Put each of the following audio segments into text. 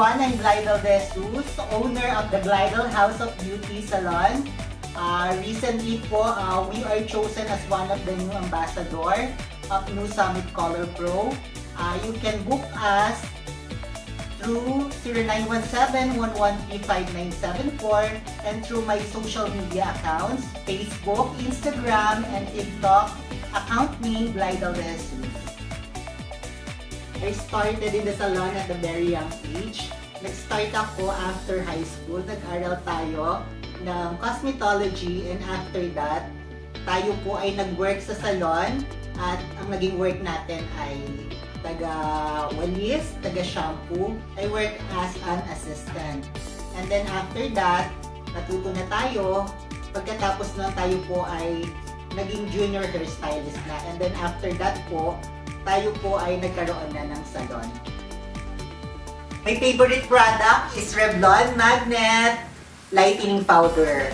everyone, I'm Glidel De Jesus, owner of the Glidel House of Beauty Salon. Recently po, we are chosen as one of the new ambassador of New Summit Color Pro. You can book us through 0917-113-5974 and through my social media accounts, Facebook, Instagram, and TikTok, account name Glidel De Jesus. I started in the salon at a very young age. Nag-start ako after high school. Nag-aral tayo ng cosmetology, and after that, tayo po ay nag-work sa salon at ang naging work natin ay taga-walis, taga-shampoo. I work as an assistant. And then after that, natuto na tayo. Pagkatapos na tayo po ay naging junior hairstylist na. And then after that po, tayo po ay nagkaroon na ng salon. My favorite product is Revlon Magnet Lightening Powder.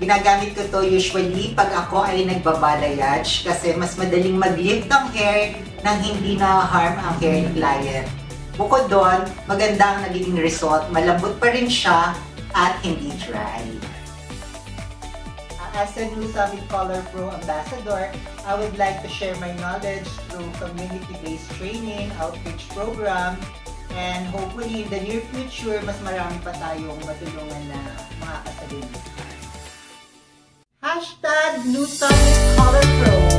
Ginagamit ko to usually pag ako ay nagbabalayage kasi mas madaling mag-lift ang hair nang hindi na-harm ang hair ni client. Bukod doon, maganda ang nagiging result. Malambot pa rin siya at hindi dry. As a New Summit Color Pro Ambassador, I would like to share my knowledge through community-based training, outreach program, and hopefully in the near future, mas marami pa tayong matulungan na mga kasabing. Hashtag New Summit Color Pro.